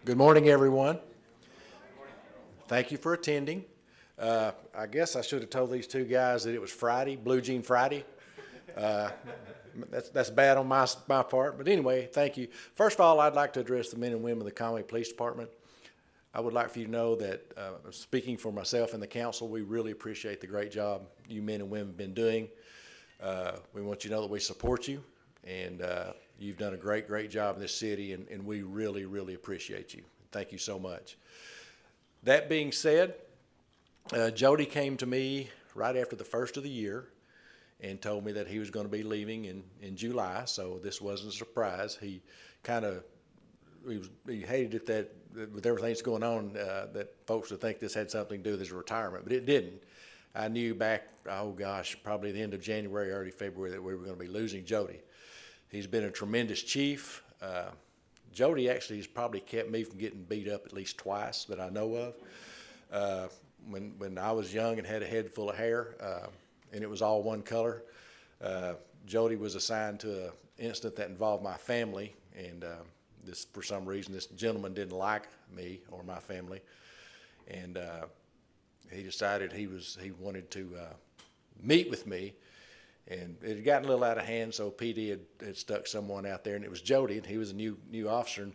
Good morning, everyone. Thank you for attending. I guess I should have told these two guys that it was Friday, Blue Jean Friday. That's bad on my part, but anyway, thank you. First of all, I'd like to address the men and women of the Conway Police Department. I would like for you to know that, speaking for myself and the council, we really appreciate the great job you men and women have been doing. We want you to know that we support you, and you've done a great job in this city, and we really appreciate you. Thank you so much. That being said, Jody came to me right after the first of the year and told me that he was going to be leaving in July, so this wasn't a surprise. He hated it that with everything that's going on that folks would think this had something to do with his retirement, but it didn't. I knew back, oh gosh, probably the end of January, early February, that we were going to be losing Jody. He's been a tremendous chief. Jody actually has probably kept me from getting beat up at least twice that I know of. When I was young and had a head full of hair, and it was all one color, Jody was assigned to an incident that involved my family, and for some reason, this gentleman didn't like me or my family, and he decided he wanted to meet with me, and it had gotten a little out of hand, so PD had stuck someone out there, and it was Jody, and he was a new officer. And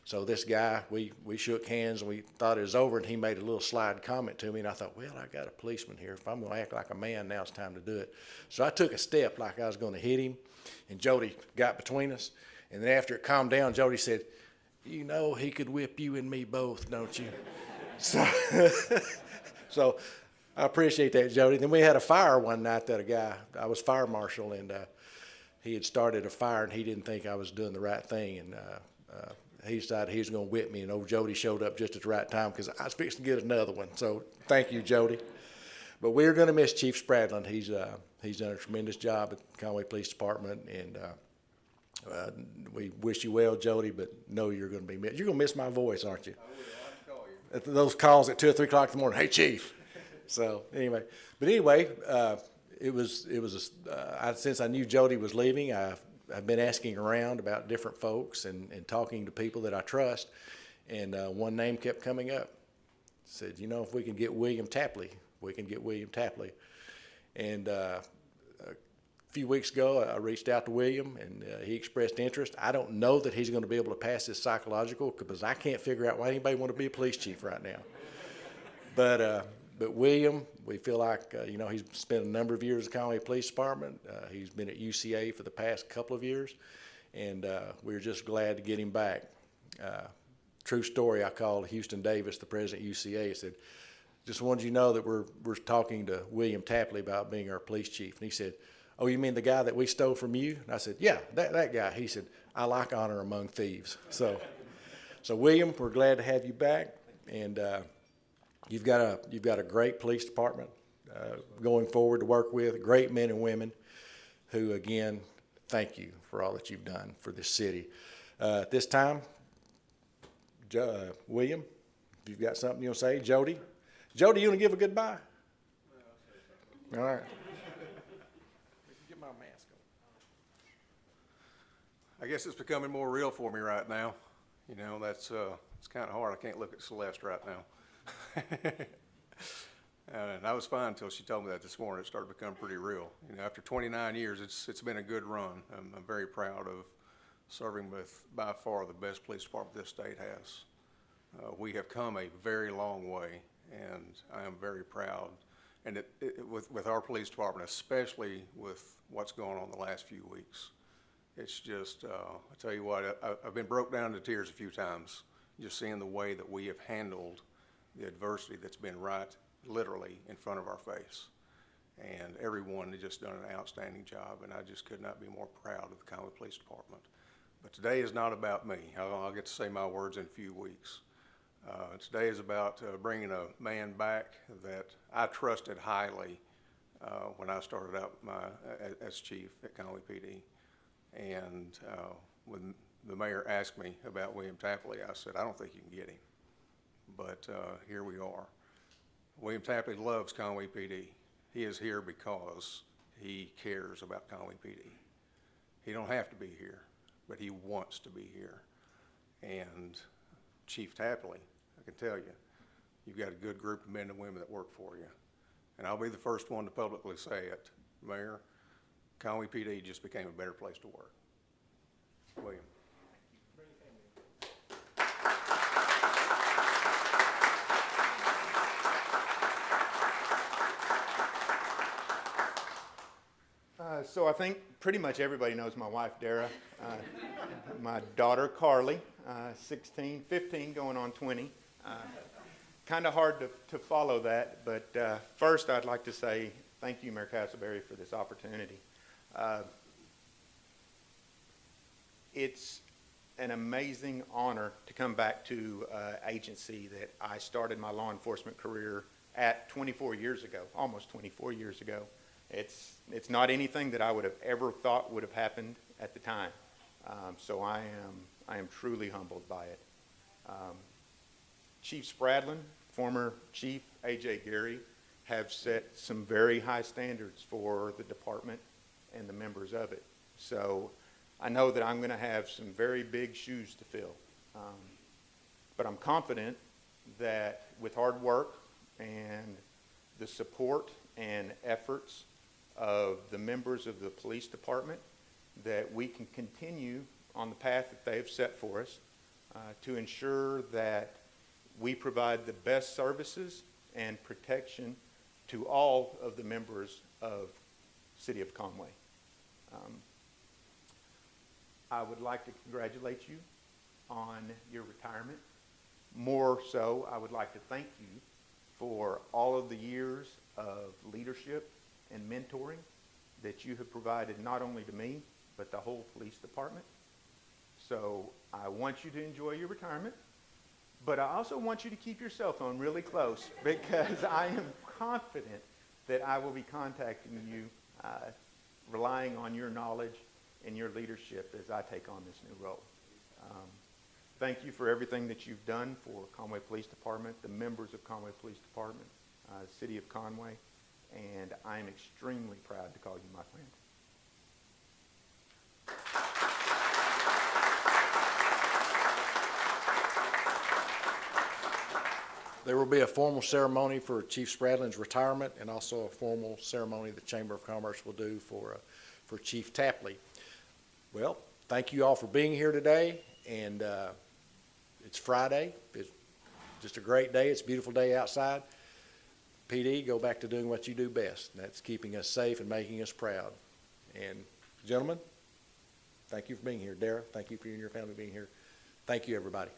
so this guy, we shook hands, and we thought it was over, and he made a little slide comment to me, and I thought, well, I got a policeman here. If I'm going to act like a man, now it's time to do it. So I took a step like I was going to hit him, and Jody got between us. And then after it calmed down, Jody said, you know he could whip you and me both, don't you? So I appreciate that, Jody. Then we had a fire one night that I was fire marshal, and he had started a fire, and he didn't think I was doing the right thing, and he decided he was going to whip me, and old Jody showed up just at the right time because I was fixing to get another one. So thank you, Jody. But we're going to miss Chief Spradlin. He's done a tremendous job at the Conway Police Department, and we wish you well, Jody, but know you're going to be missed. You're going to miss my voice, aren't you? I will. I'll call you. Those calls at 2 or 3 o'clock in the morning. Hey, Chief. So anyway, since I knew Jody was leaving, I've been asking around about different folks and talking to people that I trust, and one name kept coming up. Said, you know, if we can get William Tapley, we can get William Tapley. And a few weeks ago, I reached out to William, and he expressed interest. I don't know that he's going to be able to pass his psychological, because I can't figure out why anybody want to be a police chief right now. But William, we feel like, he's spent a number of years at the Conway Police Department. He's been at UCA for the past couple of years, and we're just glad to get him back. True story, I called Houston Davis, the president of UCA, and said, just wanted you to know that we're talking to William Tapley about being our police chief. And he said, oh, you mean the guy that we stole from you? And I said, yeah, that guy. He said, I like honor among thieves. So William, we're glad to have you back, and you've got a great police department going forward to work with, great men and women who, again, thank you for all that you've done for this city. At this time, William, if you've got something you'll say. Jody, you want to give a goodbye? All right. Get my mask on. I guess it's becoming more real for me right now. You know, it's kind of hard. I can't look at Celeste right now. And I was fine until she told me that this morning. It started to become pretty real. You know, after 29 years, it's been a good run. I'm very proud of serving with by far the best police department this state has. We have come a very long way, and I am very proud. And with our police department, especially with what's going on the last few weeks, it's just, I tell you what, I've been broke down to tears a few times just seeing the way that we have handled the adversity that's been right literally in front of our face. And everyone has just done an outstanding job, and I just could not be more proud of the Conway Police Department. But today is not about me. I'll get to say my words in a few weeks. Today is about bringing a man back that I trusted highly when I started out as chief at Conway PD. And when the mayor asked me about William Tapley, I said, I don't think you can get him. But here we are. William Tapley loves Conway PD. He is here because he cares about Conway PD. He don't have to be here, but he wants to be here. And Chief Tapley, I can tell you, you've got a good group of men and women that work for you. And I'll be the first one to publicly say it, Mayor, Conway PD just became a better place to work. William. So I think pretty much everybody knows my wife, Dara. My daughter, Carly, 16, 15, going on 20. Kind of hard to follow that, but first I'd like to say thank you, Mayor Castleberry, for this opportunity. It's an amazing honor to come back to an agency that I started my law enforcement career at 24 years ago, almost 24 years ago. It's not anything that I would have ever thought would have happened at the time. So I am truly humbled by it. Chief Spradlin, former Chief A.J. Gary, have set some very high standards for the department and the members of it. So I know that I'm going to have some very big shoes to fill. But I'm confident that with hard work and the support and efforts of the members of the police department, that we can continue on the path that they have set for us to ensure that we provide the best services and protection to all of the members of City of Conway. I would like to congratulate you on your retirement. More so, I would like to thank you for all of the years of leadership and mentoring that you have provided not only to me, but the whole police department. So I want you to enjoy your retirement, but I also want you to keep your cell phone really close, because I am confident that I will be contacting you, relying on your knowledge and your leadership as I take on this new role. Thank you for everything that you've done for Conway Police Department, the members of Conway Police Department, the City of Conway, and I am extremely proud to call you my friend. There will be a formal ceremony for Chief Spradlin's retirement, and also a formal ceremony the Chamber of Commerce will do for Chief Tapley. Well, thank you all for being here today, and it's Friday. It's just a great day. It's a beautiful day outside. PD, go back to doing what you do best, and that's keeping us safe and making us proud. And gentlemen, thank you for being here. Dara, thank you for you and your family being here. Thank you, everybody.